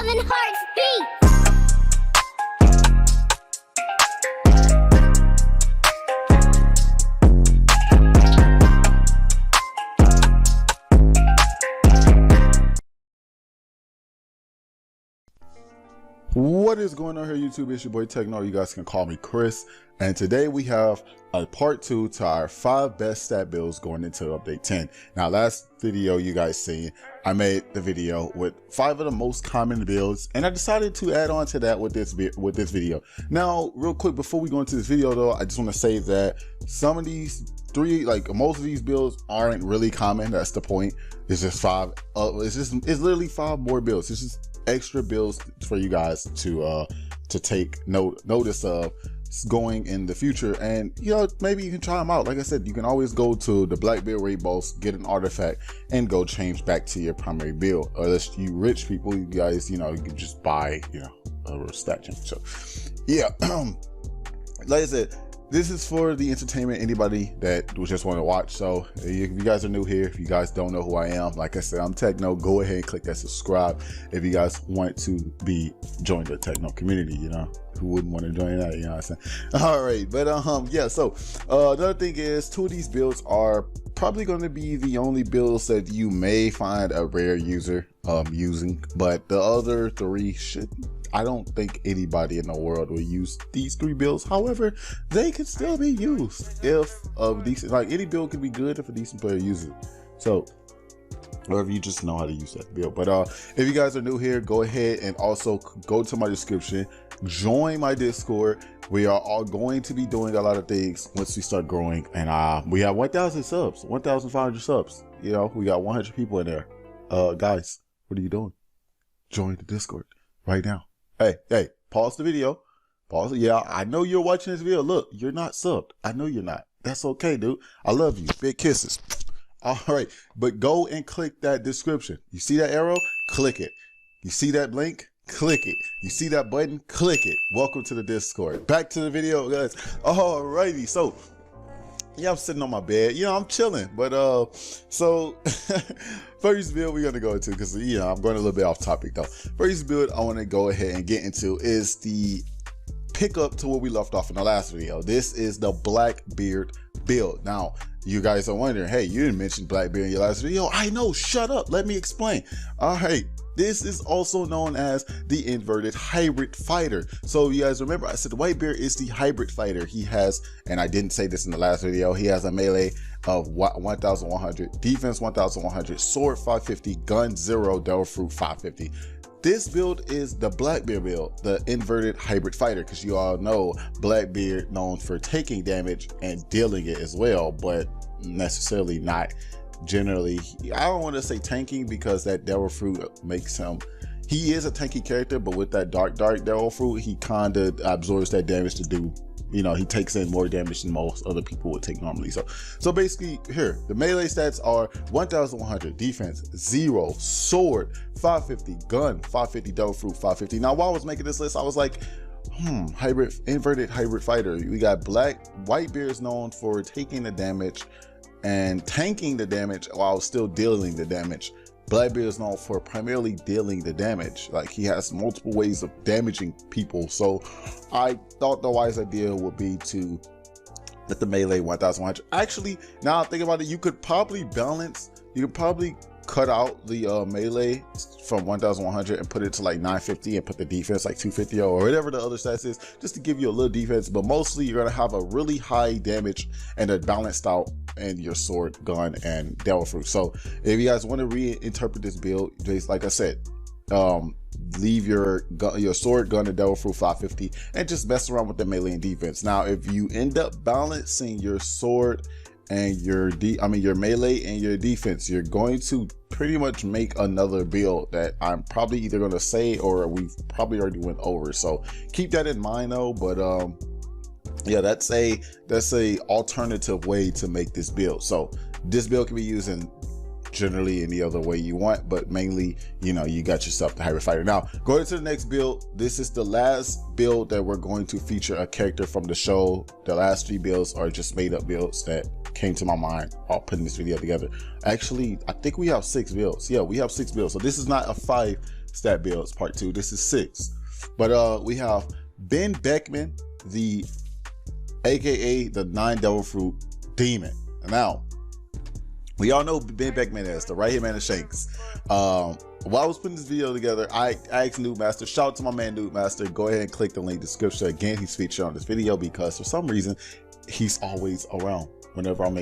1,000 hearts beat. What is going on here, YouTube? It's your boy Techno. You guys can call me Chris. And today we have a part 2 to our 5 best stat builds going into update 10. Now, last video you guys seen, I made the video with 5 of the most common builds, and I decided to add on to that with this video. Now, real quick before we go into this video though, I just want to say that some of these most of these builds aren't really common. That's the point. It's just 5. It's literally 5 more builds. It's just extra builds for you guys to take notice of going in the future, and maybe you can try them out. Like I said, you can always go to the Blackbeard raid boss, get an artifact, and go change back to your primary build. Unless you rich people, you guys, you can just buy a stat change. So yeah, like I said, this is for the entertainment, anybody that just want to watch. So if you guys are new here, if you guys don't know who I am, like I said, I'm Techno. Go ahead and click that subscribe if you guys want to join the Techno community. Who wouldn't want to join that? You know what I'm saying? All right, but yeah. So another thing is, 2 of these builds are probably going to be the only builds that you may find a rare user using, but the other 3 I don't think anybody in the world will use these 3 builds. However, they could still be used if decent, like any build could be good if a decent player uses it. So, or if you just know how to use that build. But if you guys are new here, go ahead and also go to my description, join my Discord. We are all going to be doing a lot of things once we start growing, and we have 1,000 subs, 1,500 subs. We got 100 people in there. Guys, what are you doing? Join the Discord right now. Hey, pause the video. Pause it. Yeah, I know you're watching this video. Look, you're not subbed. I know you're not. That's okay, dude. I love you. Big kisses. All right, but go and click that description. You see that arrow? Click it. You see that link? Click it. You see that button? Click it. Welcome to the Discord. Back to the video, guys. All righty. So, yeah, I'm sitting on my bed. I'm chilling. But so first build we're gonna go into, because I'm going a little bit off topic though. First build I want to go ahead and get into is the pickup to where we left off in the last video. This is the Blackbeard build. Now, you guys are wondering, hey, you didn't mention Blackbeard in your last video. I know, shut up, let me explain. All right, this is also known as the inverted hybrid fighter. So you guys remember I said Whitebeard is the hybrid fighter. He has, and I didn't say this in the last video, he has a melee of 1,100, defense 1,100, sword 550, gun 0, devil fruit 550. This build is the Blackbeard build, the inverted hybrid fighter, because you all know Blackbeard known for taking damage and dealing it as well, but necessarily not generally. I don't want to say tanking, because that devil fruit makes him, he is a tanky character, but with that dark devil fruit, he kind of absorbs that damage to do, he takes in more damage than most other people would take normally. So basically here, the melee stats are 1,100, defense 0, sword 550, gun 550, devil fruit 550. Now, while I was making this list, I was like, inverted hybrid fighter. We got Whitebeard is known for taking the damage and tanking the damage while still dealing the damage. Blackbeard is known for primarily dealing the damage. Like, he has multiple ways of damaging people. So I thought the wise idea would be to let the melee 1,100. Actually, now I'm thinking about it, you could probably cut out the melee from 1,100 and put it to like 950 and put the defense like 250 or whatever the other stats is, just to give you a little defense. But mostly you're gonna have a really high damage and a balanced out in your sword, gun, and devil fruit. So if you guys want to reinterpret this build, just like I said, leave your sword, gun, and devil fruit 550 and just mess around with the melee and defense. Now, if you end up balancing your sword and your melee and your defense, you're going to pretty much make another build that I'm probably either going to say or we've probably already went over. So keep that in mind though. But yeah, that's a alternative way to make this build. So this build can be used in generally any other way you want, but mainly, you got yourself the hybrid fighter. Now, going to the next build, this is the last build that we're going to feature a character from the show. The last 3 builds are just made up builds that came to my mind while putting this video together. Actually, I think we have 6 builds. Yeah, we have 6 builds. So this is not a 5 stat builds part 2. This is 6. But we have Ben Beckmann, the aka the 9 Devil Fruit Demon. Now, we all know Ben Beckmann as the right hand man of Shanks. While I was putting this video together, I asked Noob Master, shout out to my man Noob Master, go ahead and click the link in the description. Again, he's featured on this video because for some reason he's always around whenever I'm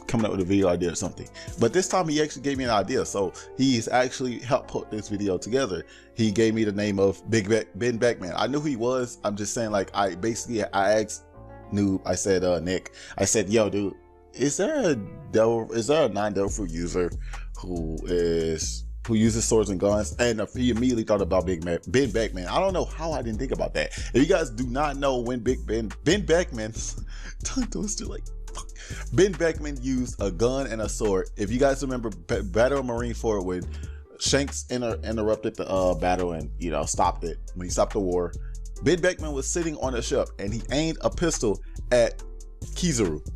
coming up with a video idea or something. But this time he actually gave me an idea, so he's actually helped put this video together. He gave me the name of Ben Beckmann. I knew who he was. I'm just saying, like, I asked Noob, I said, Nick, I said, yo dude, is there a 9 Devil Fruit user who uses swords and guns? And he immediately thought about Ben Beckmann. I don't know how I didn't think about that. If you guys do not know when Ben Beckmann tongue twister, like Ben Beckmann used a gun and a sword. If you guys remember Battle of Marineford when Shanks interrupted the battle and stopped it, when he stopped the war, Ben Beckmann was sitting on a ship and he aimed a pistol at Kizaru.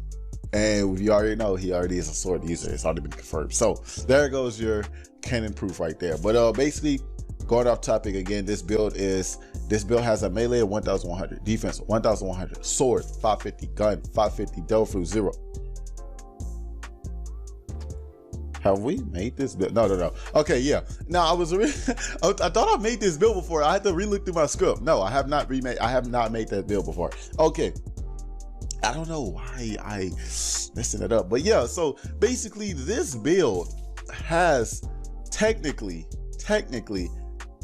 And you already know he already is a sword user. It's already been confirmed. So there goes your canon proof right there. But basically, going off topic again, this build has a melee of 1100, defense 1100, sword 550, gun 550, Devil Fruit 0. Have we made this build? No. Okay, yeah. Now I thought I made this build before. I had to relook through my script. No, I have not made that build before. Okay. I don't know why I messing it up, but yeah, so basically this build has technically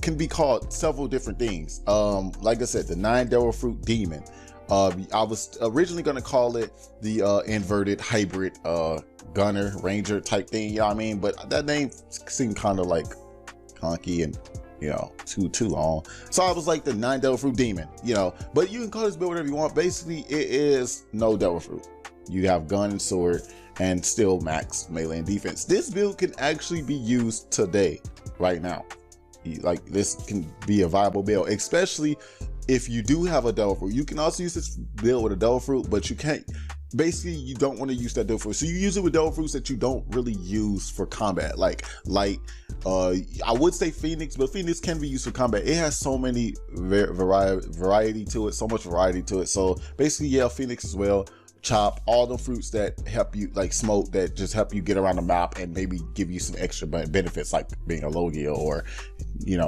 can be called several different things. Like I said, the 9 Devil Fruit Demon. I was originally gonna call it the inverted hybrid gunner ranger type thing, you know what I mean? But that name seemed kind of like clunky and too long. So I was like the 9 Devil Fruit Demon, but you can call this build whatever you want. Basically, it is no Devil Fruit. You have gun and sword and still max melee and defense. This build can actually be used today, right now. Like, this can be a viable build, especially if you do have a Devil Fruit. You can also use this build with a Devil Fruit, but you can't. Basically, you don't want to use that Devil Fruit. So you use it with Devil Fruits that you don't really use for combat. Like Light, I would say Phoenix, but Phoenix can be used for combat. It has so many variety to it, so much variety to it. So basically, yeah, Phoenix as well. Chop, all the fruits that help you, like Smoke, that just help you get around the map and maybe give you some extra benefits, like being a Logia or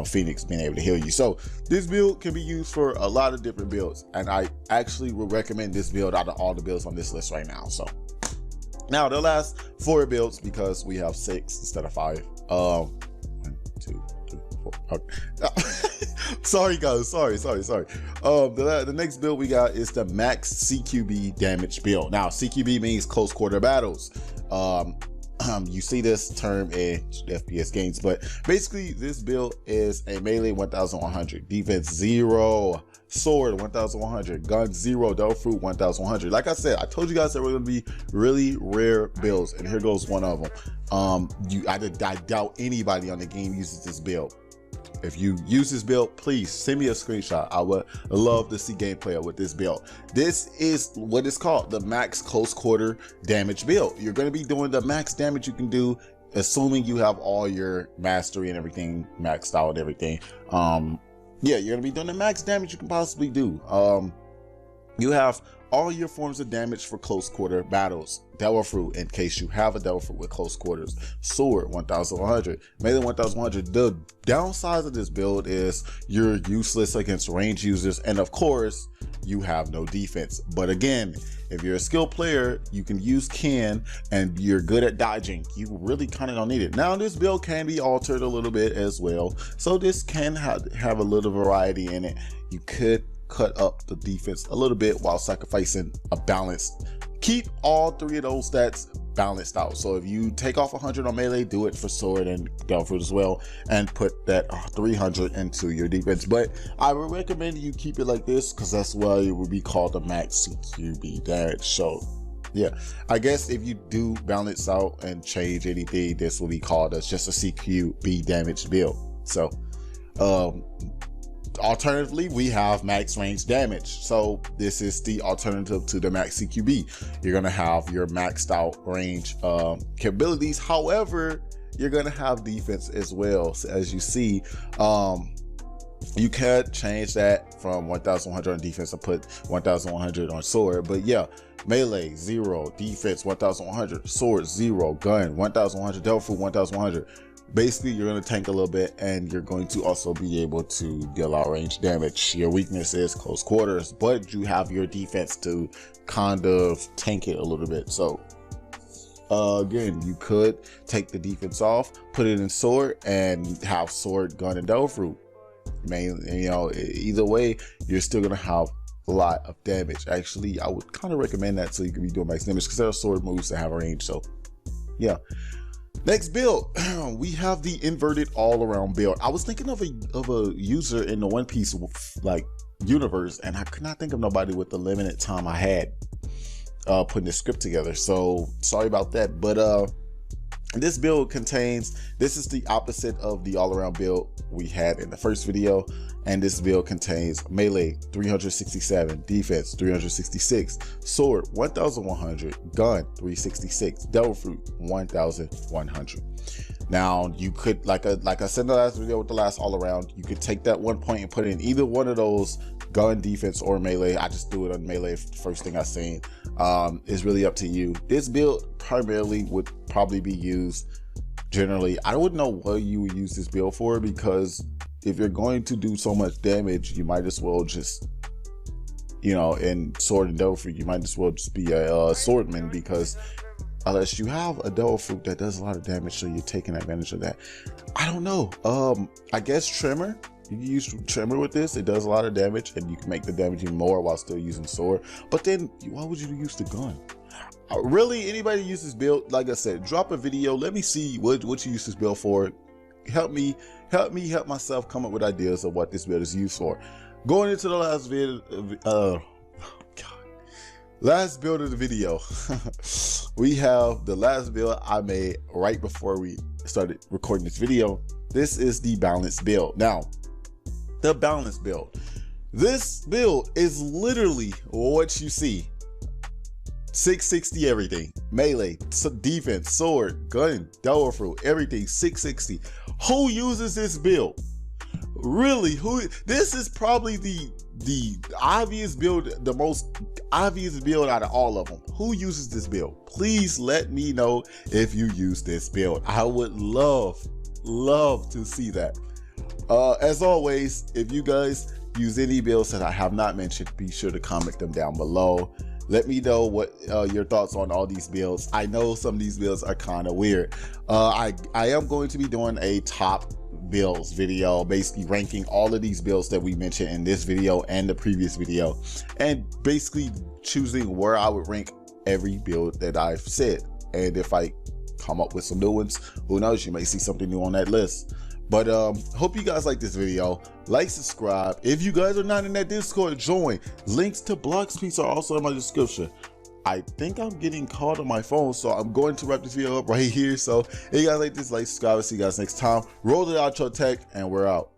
Phoenix being able to heal you. So this build can be used for a lot of different builds, and I actually would recommend this build out of all the builds on this list right now. So now the last 4 builds, because we have 6 instead of 5. 1, 2, 3, 4. Okay. Sorry guys, sorry. The next build we got is the max CQB damage build. Now CQB means close quarter battles. You see this term in FPS games, but basically this build is a melee 1100, defense 0, sword 1100, gun 0, Devil Fruit 1100. Like I said, I told you guys there were going to be really rare builds, and here goes one of them. I doubt anybody on the game uses this build. If you use this build, please send me a screenshot. I would love to see gameplay with this build. This is what is called the max close quarter damage build. You're going to be doing the max damage you can do, assuming you have all your mastery and everything maxed out and everything. Yeah, you're going to be doing the max damage you can possibly do. You have all your forms of damage for close quarter battles. Devil Fruit, in case you have a Devil Fruit with close quarters. Sword 1100, melee 1100. The downside of this build is you're useless against range users, and of course you have no defense. But again, if you're a skilled player, you can use Ken and you're good at dodging. You really kind of don't need it. Now this build can be altered a little bit as well, so this can have a little variety in it. You could cut up the defense a little bit while sacrificing a balanced. Keep all 3 of those stats balanced out. So if you take off 100 on melee, do it for sword and Devil Fruit as well, and put that 300 into your defense. But I would recommend you keep it like this, because that's why it would be called the max CQB damage. So yeah, I guess if you do balance out and change anything, this will be called as just a CQB damage build. So alternatively, we have max range damage. So this is the alternative to the max CQB. You're gonna have your maxed out range capabilities. However, you're gonna have defense as well. So as you see, you can change that from 1100 on defense and put 1100 on sword. But yeah, melee 0, defense 1100, sword 0, gun 1100, devil fruit 1100. Basically, you're going to tank a little bit, and you're going to also be able to deal out range damage. Your weakness is close quarters, but you have your defense to kind of tank it a little bit. So again, you could take the defense off, put it in sword, and have sword, gun, and devil fruit. Mainly, you know, either way, you're still going to have a lot of damage. Actually, I would kind of recommend that so you can be doing max damage, because there are sword moves that have a range. So yeah. Next build, we have the inverted all-around build. I was thinking of a user in the One Piece like universe, and I could not think of nobody with the limited time I had putting this script together. So sorry about that. But this build contains, this is the opposite of the all-around build we had in the first video. And this build contains melee 367, defense 366, sword 1100, gun 366, devil fruit 1100. Now you could, like I said in the last video with the last all around, you could take that 1 point and put it in either one of those, gun, defense, or melee. I just do it on melee, first thing I seen. It's really up to you. This build primarily would probably be used generally. I wouldn't know what you would use this build for, because if you're going to do so much damage, you might as well just, you know, in sword and devil fruit, you might as well just be a swordman, because unless you have a devil fruit that does a lot of damage, so you're taking advantage of that. I don't know. I guess trimmer. You can use trimmer with this. It does a lot of damage, and you can make the damage even more while still using sword. But then, why would you use the gun? Really, anybody use this build? Like I said, drop a video. Let me see what you use this build for. Help myself come up with ideas of what this build is used for. Going into the last video, last build of the video, we have the last build I made right before we started recording this video. This is the balanced build. Now, the balanced build. This build is literally what you see. 660 everything, melee, defense, sword, gun, devil fruit, everything 660. Who uses this build? Really, who? This is probably the obvious build, the most obvious build out of all of them. Who uses this build? Please let me know if you use this build. I would love to see that. As always, if you guys use any builds that I have not mentioned, be sure to comment them down below. Let me know what your thoughts on all these builds. I know some of these builds are kind of weird. I am going to be doing a top builds video, basically ranking all of these builds that we mentioned in this video and the previous video, and basically choosing where I would rank every build that I've said. And if I come up with some new ones, who knows, you may see something new on that list. But hope you guys like this video. Like, subscribe. If you guys are not in that Discord, join. Links to Blox piece are also in my description. I think I'm getting called on my phone, so I'm going to wrap this video up right here. So if you guys like this, like, subscribe. I'll see you guys next time. Roll the outro tech, and we're out.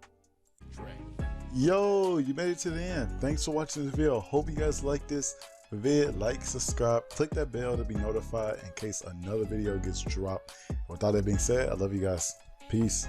Yo, you made it to the end. Thanks for watching this video. Hope you guys like this vid. Like, subscribe, click that bell to be notified in case another video gets dropped. With all that being said, I love you guys. Peace.